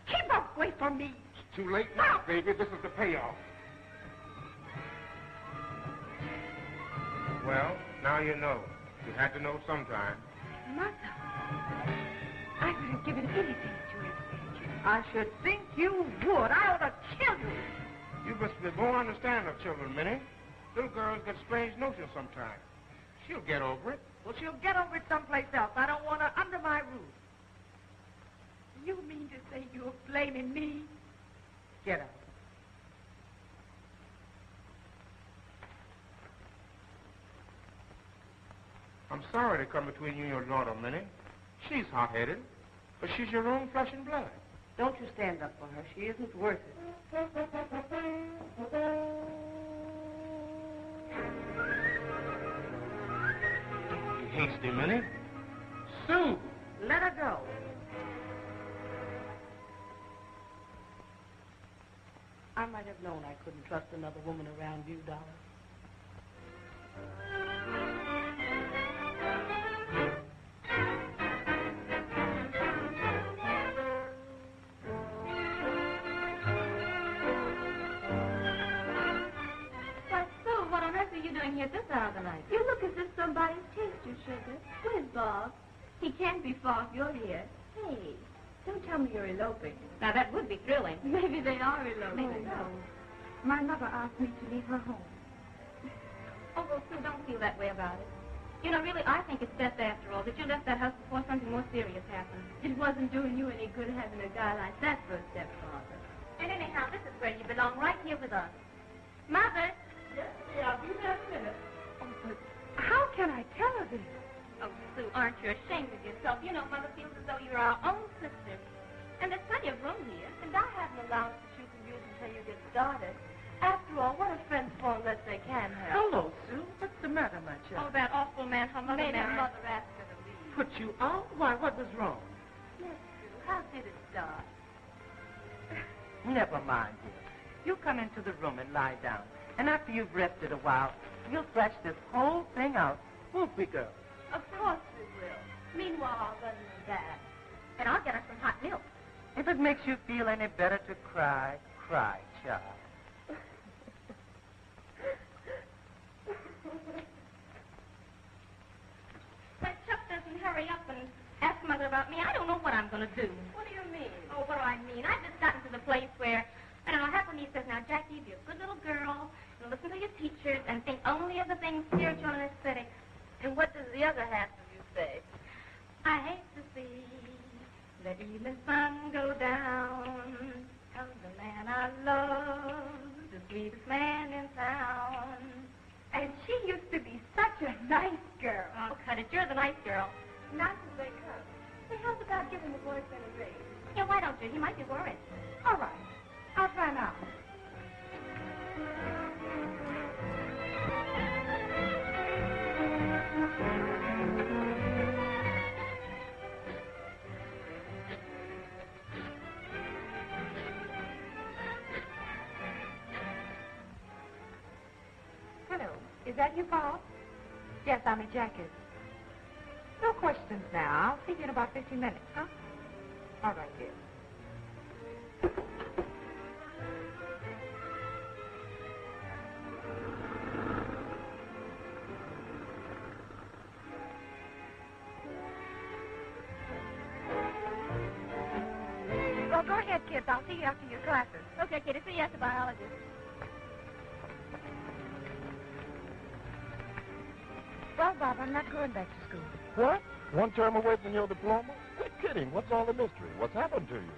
B: Keep away from me!
J: It's too late now, baby. This is the payoff. Well, now you know. You had to know sometime.
B: Mother, I would have given anything to have saved you.
G: I should think you would. I ought to kill you.
J: You must be more understanding of children, Minnie. Little girls get strange notions sometimes. She'll get over it.
G: Well, she'll get over it someplace else. I don't want her under my roof.
B: You mean to say you're blaming me?
G: Get out.
J: I'm sorry to come between you and your daughter, Minnie. She's hot-headed, but she's your own flesh and blood.
G: Don't you stand up for her. She isn't worth it.
J: Don't be hasty, Minnie. Sue!
G: Let her go. I might have known I couldn't trust another woman around you, darling.
L: Here this hour of the night. You look as if somebody's chased you, Sugar. Where's Bob? He can't be far if you're here. Hey, don't tell me you're eloping. Now, that would be thrilling. Maybe they are eloping. Maybe so.
H: My mother asked me to leave her home.
L: Oh, well, Sue, don't feel that way about it. You know, really, I think it's best, after all, that you left that house before something more serious happened.
H: It wasn't doing you any good having a guy like that for a stepfather.
L: And anyhow, this is where you belong, right here with us. Mother!
G: Yes, dear, I'll be there in a minute.
H: Oh, but how can I tell her this?
L: Oh, Sue, aren't you ashamed of yourself? You know, Mother feels as though you're our own sister. And there's plenty of room here.
H: And I have an allowance that you can use until you get started. After all, what are friends for unless they can help?
G: Hello, Sue. What's the matter, my child?
L: Oh, that awful man her mother
H: Maybe
L: married.
H: Mother asked her to leave.
G: Put you out? Why, what was wrong?
H: Yes, Sue. How did it start?
G: Never mind, dear. You come into the room and lie down. And after you've rested a while,
O: we'll thrash this whole thing out. Won't we, girl?
L: Of course we will. Meanwhile, other than that.
B: And I'll get us some hot milk.
O: If it makes you feel any better to cry, cry, child.
B: When Chuck doesn't hurry up and ask Mother about me, I don't know what I'm going to do.
L: What do you mean?
B: Oh, what do I mean? I've just gotten to the place where, I don't know, half of me says, now, Jackie, be a good little girl, and listen to your teachers, and think only of the things spiritual and aesthetic.
L: And what does the other half of you say?
B: I hate to see the evening sun go down. Comes the man I love, the sweetest man in town.
H: And she used to be such a nice girl.
B: Oh, cut it. You're the nice girl.
L: Not as they come. Say, how's about giving the boyfriend a raise?
B: Yeah, why don't you? He might be worried.
H: All right. I'll try now.
B: Hello. Is that you, Paul? Yes, I'm at Jackie's. No questions now. I'll see you in about 15 minutes, huh? All right, dear.
H: Well, go ahead, kids. I'll see you after your classes.
B: Okay, kiddy. See you at the biologist.
H: Well, Bob, I'm not going back to school.
P: What? One term away from your diploma? Quit kidding. What's all the mystery? What's happened to you?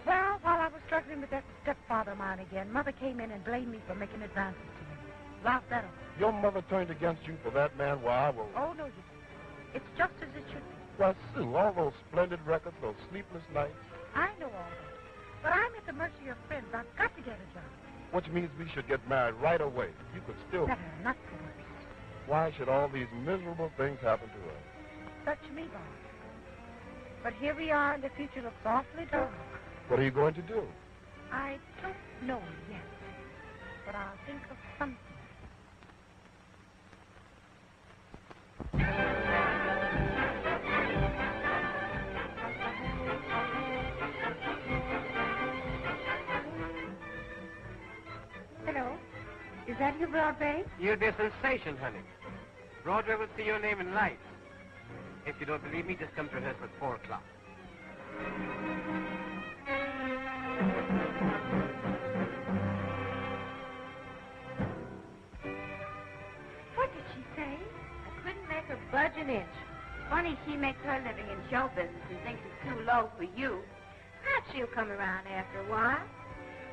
H: Well, while I was struggling with that stepfather of mine again, Mother came in and blamed me for making advances to him. Laughed at him.
P: Your mother turned against you for that man? Why, I will...
H: Oh, no, you didn't. It's just as it should be.
P: Why, Sue, all those splendid records, those sleepless nights,
H: I know all that. But I'm at the mercy of friends. I've got to get a job.
P: which means we should get married right away. You could still...
H: Better, not worse.
P: Why should all these miserable things happen to us?
H: Touch me, Bob. But here we are, and the future looks awfully dark.
P: What are you going to do?
H: I don't know yet, but I'll think of something.
B: Hello. Is that you, Broadway?
F: You'd be a sensation, honey. Broadway will see your name in lights. If you don't believe me, just come to rehearsal at 4 o'clock.
B: What did she say? I couldn't make her budge an inch. Funny she makes her living in show business and thinks it's too low for you. Perhaps she'll come around after a while.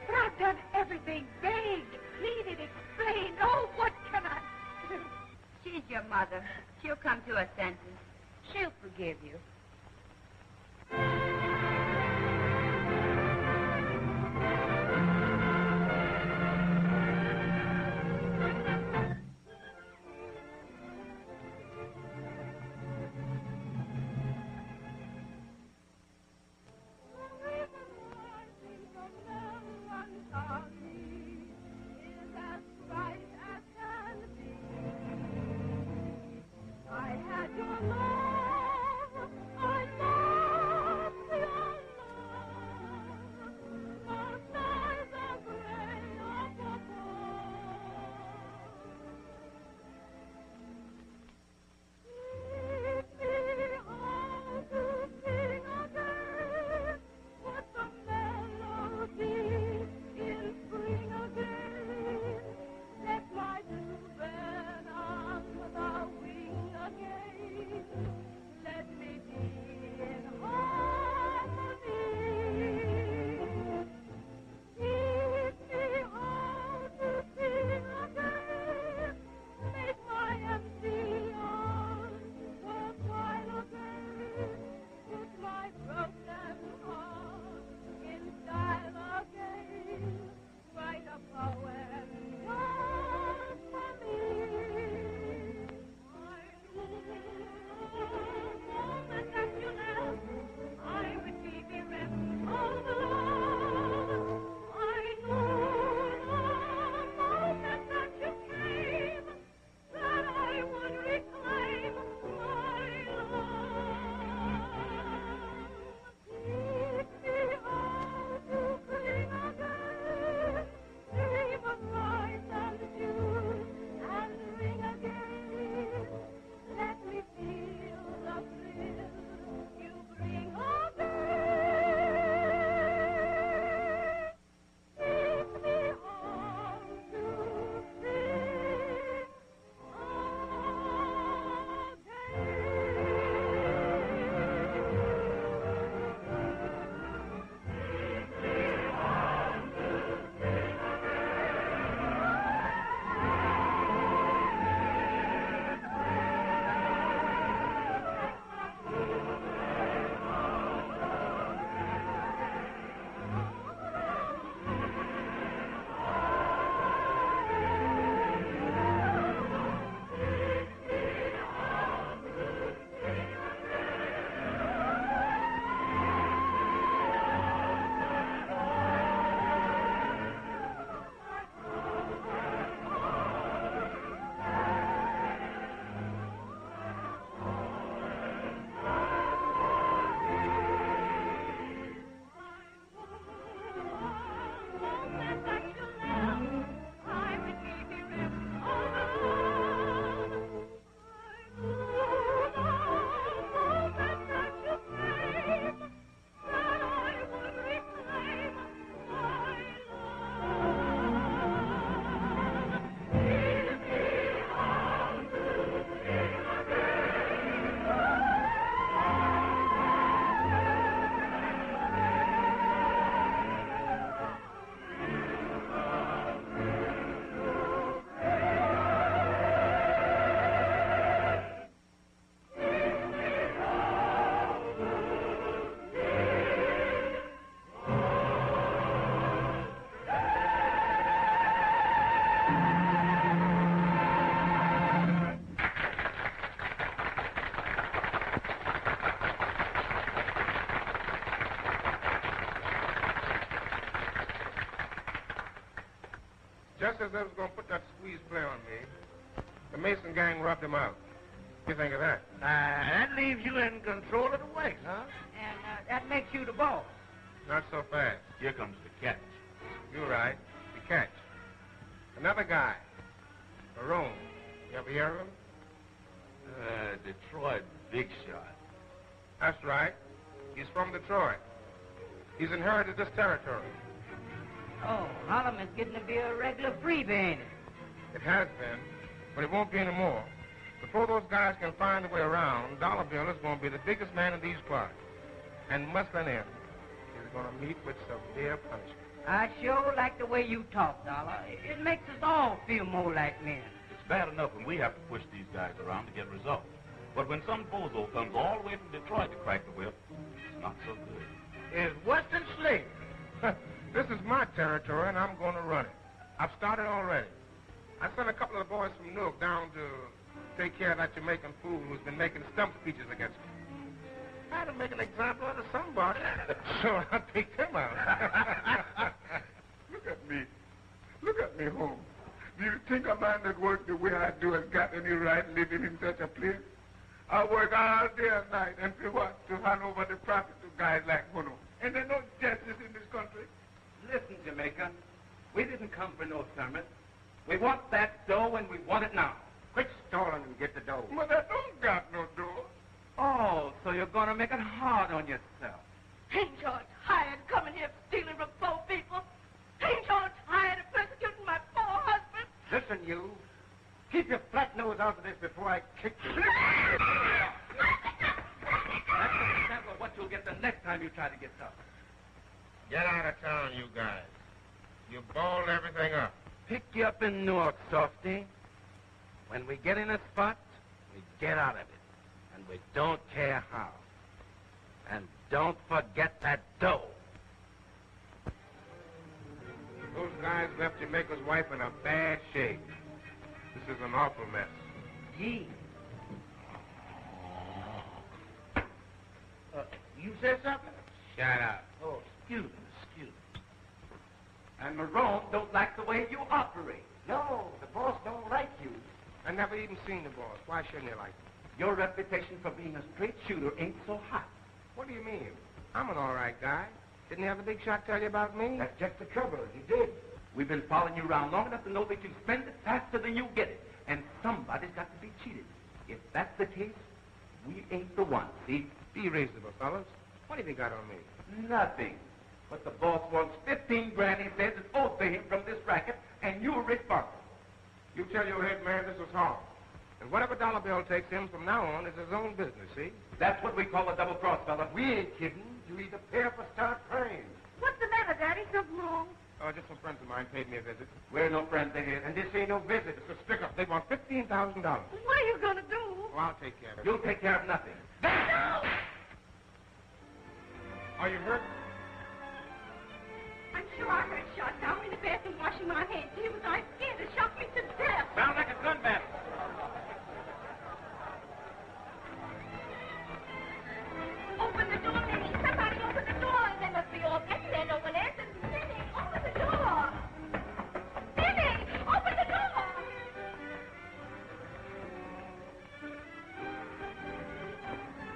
H: But I've done everything. Begged, pleaded, explained. Oh, what can I do?
L: She's your mother. She'll come to her senses. She'll forgive you.
J: just as they was going to put that squeeze play on me, the Mason gang rubbed him out. What do you think of that?
K: That leaves you in control of the wax, huh?
G: And that makes you the boss.
J: Not so fast.
A: Here comes the catch.
J: You're right. The catch. Another guy. Maroon. You ever hear of him?
A: Detroit Big Shot.
J: That's right. He's from Detroit. He's inherited this territory.
G: Oh, Harlem is getting to be a regular freebie, ain't it?
J: It has been, but it won't be anymore. Before those guys can find a way around, Dollar Bill is going to be the biggest man in these parts. And Musclin M is going to meet with severe punishment.
G: I sure like the way you talk, Dollar. It makes us all feel more like men.
A: It's bad enough when we have to push these guys around to get results. But when some bozo comes all the way from Detroit to crack the whip, it's not so good.
K: It's Western slavery.
J: This is my territory, and I'm going to run it. I've started already. I sent a couple of the boys from Newark down to take care of that Jamaican fool who's been making stump speeches against me. I had to make an example out of somebody, so I'll take him out.
C: Look at me. Look at me, Holmes. Do you think a man that works the way I do has got any right living in such a place? I work all day and night, and for what? To hand over the profit to guys like Bono. And there's no justice in this country.
O: Listen, Jamaican, we didn't come for no sermon. We want that dough, and we want it now.
K: Quit stalling and get the dough.
C: But I don't got no door.
O: Oh, so you're going to make it hard on yourself.
D: Ain't you tired coming here stealing from poor people? Ain't you tired of persecuting my poor husband?
K: Listen, you. Keep your flat nose out of this before I kick you.
O: That's an example of what you'll get the next time you try to get tough.
J: Get out of town, you guys. You balled everything up.
O: Pick you up in Newark, Softy. When we get in a spot, we get out of it. And we don't care how. And don't forget that dough.
J: Those guys left Jamaica's wife in a bad shape. This is an awful mess.
G: Gee.
K: You said something?
J: Shut up.
O: Oh, excuse me. And Marone don't like the way you operate.
K: No, the boss don't like you.
J: I never even seen the boss. Why shouldn't he like me?
O: Your reputation for being a straight shooter ain't so hot.
J: What do you mean? I'm an all right guy. Didn't he have the big shot tell you about me?
K: That's just the trouble. He did.
O: We've been following you around long enough to know that you spend it faster than you get it. And somebody's got to be cheated. If that's the case, we ain't the ones, see?
J: Be reasonable, fellas. What have you got on me?
O: Nothing. But the boss wants 15 grand, he says, is owed to him from this racket, and you're responsible.
J: You tell your head man this was hard. And whatever Dollar Bill takes him from now on is his own business, see?
O: That's what we call a double cross, fella.
K: We ain't kidding. You either pay up or start praying.
D: What's the matter, Daddy? Something wrong?
J: Oh, just some friends of mine paid me a visit.
O: We're no friends of his.
K: And this ain't no visit. It's a stick-up.
J: They want $15,000.
D: What are you going to do?
J: Oh, I'll take care of it.
O: You'll take care of nothing.
D: No!
J: Are you hurt?
D: I'm sure I heard shot down in the bathroom washing my hands. He was I scared. It shocked me to death.
O: Sound like a gun battle.
D: Open the door, Minnie. Somebody open the door. They must be all getting there. No one answers. Minnie, open the door. Minnie, open the door.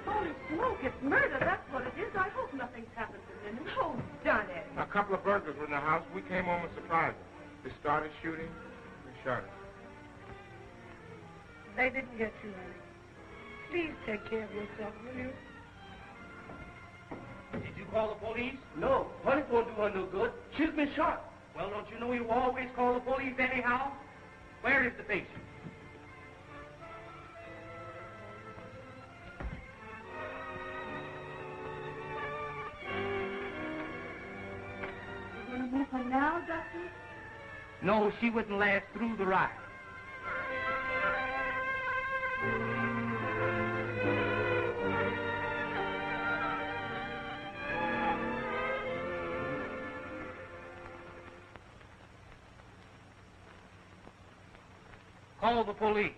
D: Holy smoke, it's murder. That's what it is. I hope nothing's happened to Minnie. Oh, done it.
J: A couple of burglars were in the house. We came home and surprised them. They started shooting. They shot us.
B: They didn't get you, honey. Please take care of yourself, will you?
O: Did you call the police? No. Bullets won't do her no good. She's been shot. Well, don't you know you always call the police anyhow? Where is the patient?
D: You going to move her now, Doctor?
O: No, she wouldn't last through the ride. Call the police.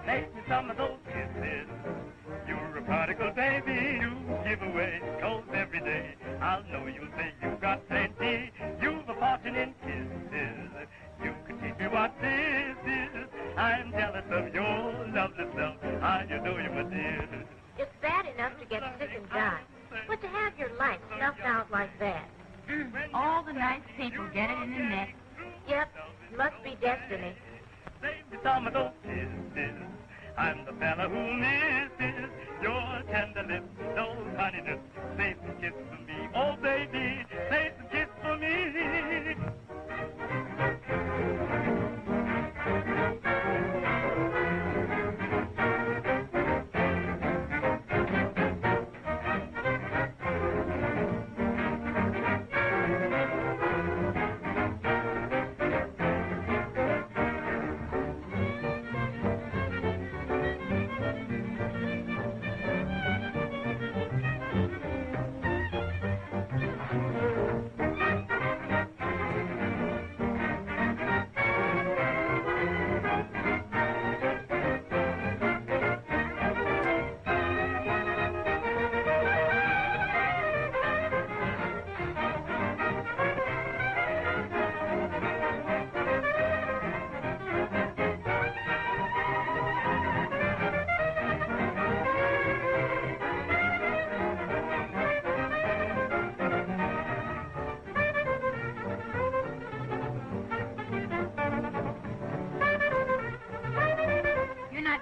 A: Make me some of those kisses. You're a prodigal
Q: give away, 'cause every day I'll know you'll say you've got plenty. You've a fortune in kisses. You can teach me what this is. I'm jealous of your lovely self. I adore you, my dear.
B: It's bad enough to get sick and die, but to have your life snuffed out like that.
D: All the nice people get it in the neck.
B: Yep, must be destiny.
Q: Save me some of those kisses. I'm the fella who misses your tender lips, those honey lips. Save some kiss for me, oh baby, save some kiss for me.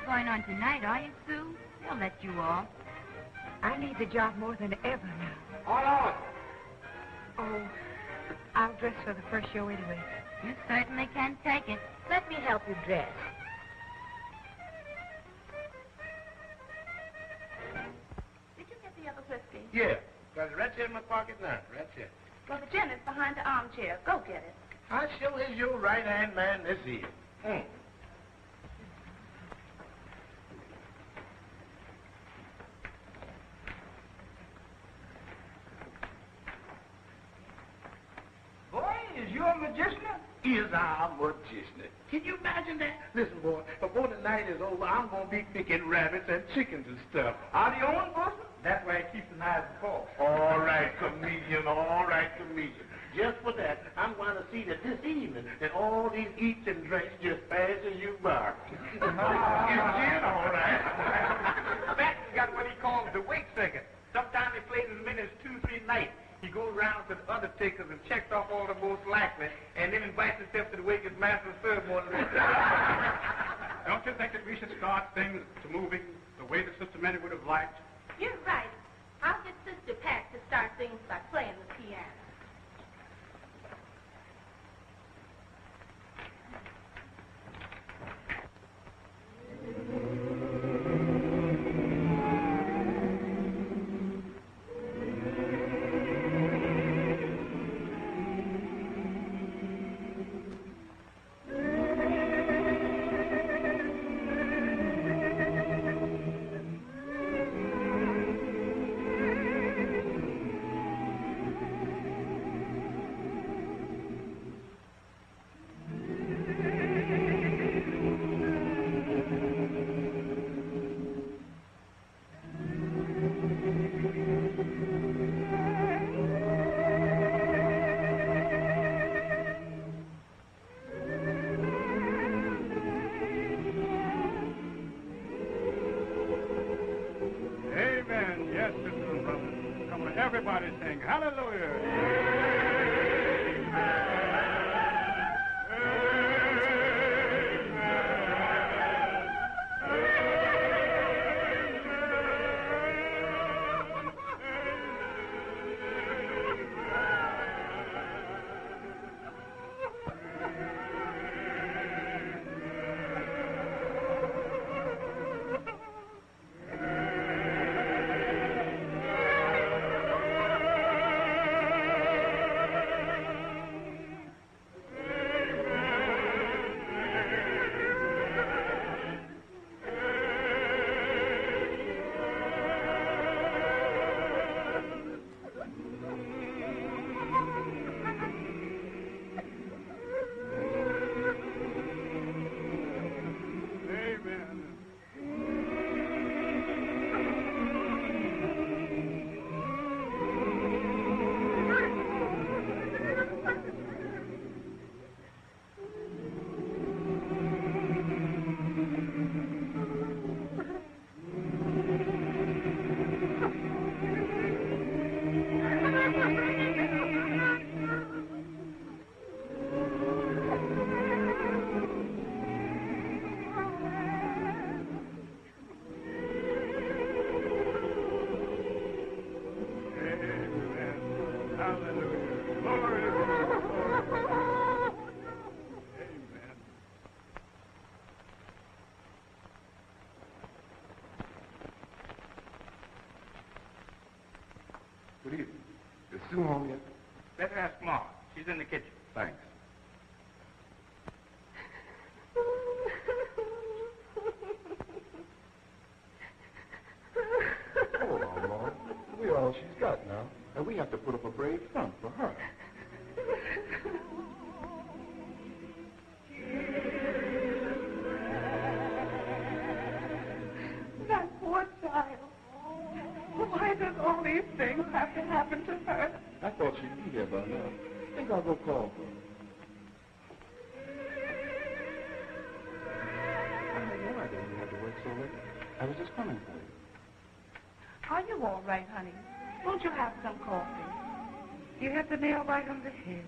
D: Going on tonight, are you, Sue? They'll let you off.
B: I need the job more than ever now.
K: Hold on.
B: Oh, I'll dress for the first show anyway.
D: You certainly can take it.
B: Let me help you dress.
D: Did you get the other whiskey?
K: Yeah. Got it right here in my pocket now. Right here.
D: Well, the gin is behind the armchair. Go get it.
K: I sure is your right-hand man this here. Is you a magician? Is I a magician? Can you imagine that? Listen, boy, before the night is over, I'm going to be picking rabbits and chickens and stuff. Out of your own bosom? That's why he keeps an eye on the ball. All right, comedian, all right, comedian. Just for that, I'm going to see that this evening that all these eats and drinks just pass you by. It's gin, all right. Max's got what he calls the wake second. Sometimes he plays as many as 2-3 nights. He goes around to the undertakers and checks off all the most likely, and then invites himself to the wake as master of ceremony.
A: Don't you think that we should start things to moving the way that Sister Minnie would have liked?
H: You're right. I'll get Sister Pat to start things by playing the piano.
A: Everybody sing hallelujah. Hallelujah. Glory to God. Amen.
E: Good evening. Is Sue home yet?
A: Better ask Ma. She's in the kitchen.
E: Thanks. Hold on, Mom. We're all she's got now, and we have to put up a brave front for her.
D: That poor child. Why does all these things have to happen to her?
E: I thought she'd be here by now. I think I'll go call for her. I had no idea you had to work so late. I was just coming for you.
D: Are you all right, honey? Won't you have some coffee? You hit the nail right on the head.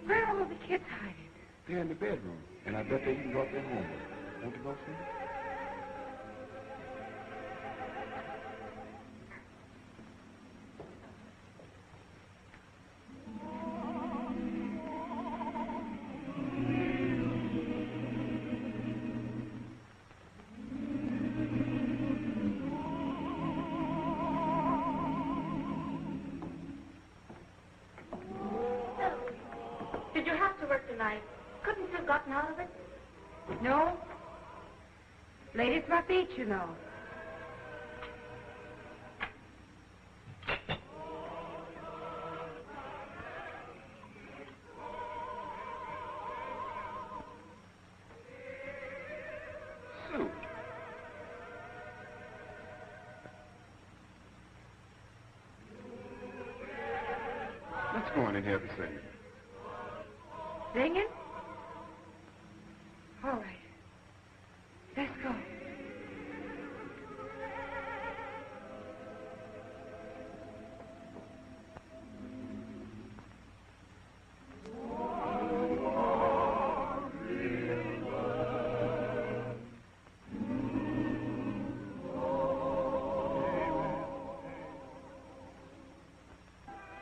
D: Where are all the kids hiding?
E: They're in the bedroom, and I bet they even brought their homework. Won't you go see?
B: Did you have to work tonight? Couldn't you have gotten out of it?
D: No. Late is my beat, you know.
E: Sue. Let's go on in here to sing.
D: Singing? All right. Let's go.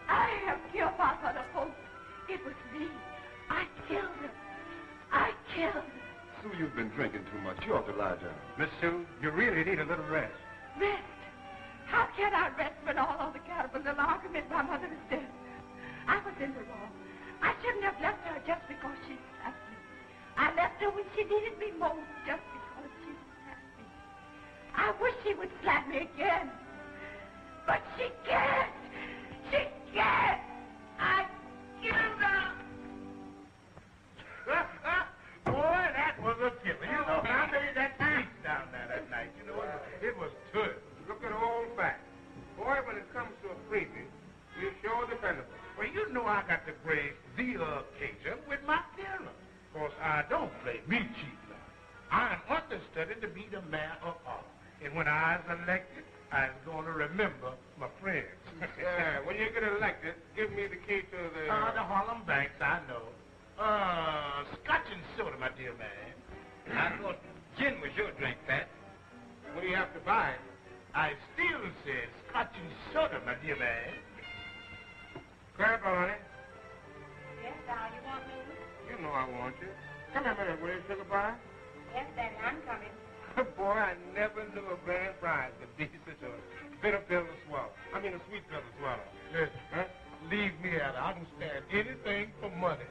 D: I have killed my mother, folks. It was me. I killed her. I killed her.
E: Sue, you've been drinking too much. You ought to lie down.
A: Miss Sue, you really need a little rest.
D: Rest? How can I rest when all over California the argument my mother is dead? I was in the wrong. I shouldn't have left her just because she slapped me. I left her when she needed me most just because she slapped me. I wish she would slap me again. But she can't. She can't. I killed her.
K: Boy, that was a killer. You know, I made that speech down there that night. You know, it was good.
J: Look at old facts. Boy, when it comes to a freebie, you're sure dependable.
K: Well, you know I got to grace the occasion with my dinner. Of course, I don't play me cheap now. I am understudied to be the mayor of Harlem. And when I was elected, I was going to remember my friends.
J: Yeah, when you get elected, give me the key to the...
K: The Harlem Banks, I know. Scotch and soda, my dear man.
A: I thought gin was your drink, Pat.
J: What do you have to buy?
K: I still say Scotch and soda, my dear man.
J: Clarabelle, honey.
L: Yes, Daddy, you want me?
J: You know I want you. Come here a minute, will you, sugar pie?
L: Yes, Daddy, I'm coming.
J: Boy, I never knew a grand prize could be such a bitter pill to swallow. I mean, a sweet pill to swallow.
K: Listen,
J: Huh?
K: leave me out. I can stand anything for money.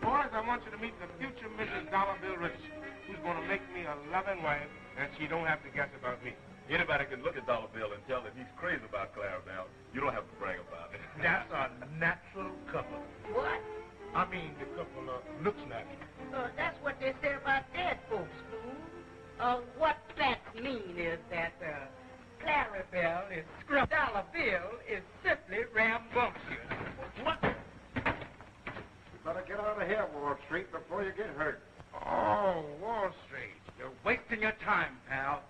J: Boys, I want you to meet the future Mrs. Dollar Bill Rich, who's going to make me a loving wife, and she don't have to guess about me.
P: Anybody can look at Dollar Bill and tell that he's crazy about Clarabelle. You don't have to brag about it.
K: That's a natural couple.
G: What?
K: I mean, the couple looks natural.
G: That's what they say about dead folks, fool. What that mean is that Clarabelle is scrub. Dollar Bill is simply rambunctious.
K: What?
J: You better get out of here, Wall Street, before you get hurt.
K: Oh, Wall Street.
A: You're wasting your time, pal.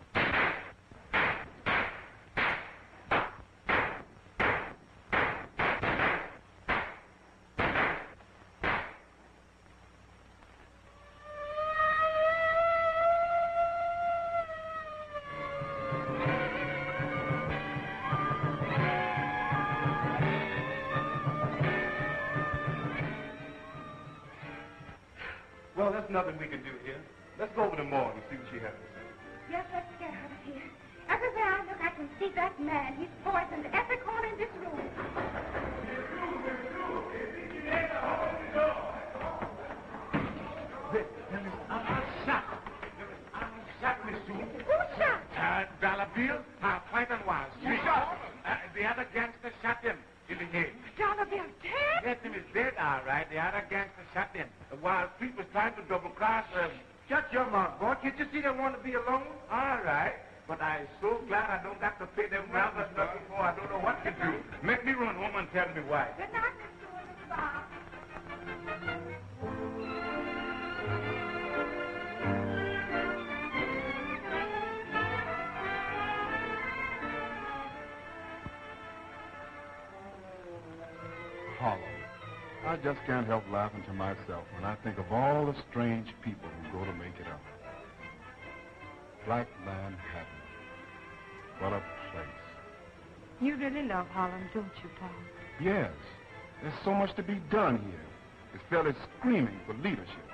E: Well, there's nothing we can do here. Let's go over to Morgue and see what she has to say.
H: Yes, let's get out of here. Everywhere I look, I can see that man. He's poisoned every corner in this room.
C: I shot Miss Sue.
H: Who shot?
C: Dollar Bill, Clinton was. He shot. The other gangster shot him in the head.
H: Dollar Bill dead?
C: Yes, him is dead, all right. The other gangster shot him. While Pete was trying to double-cross him.
K: Shut your mouth, boy. Can't you see they want to be alone?
C: All right. But I'm so glad I don't have to pay them rounders nothing for. I don't know what to do. Make me run home and tell me why.
H: Good night, Mr. Bob.
E: Harlem. I just can't help laughing to myself when I think of all the strange people who go to make it up. Black Manhattan. What a place.
L: You really love Harlem, don't you, Tom?
E: Yes. There's so much to be done here. This fella's screaming for leadership.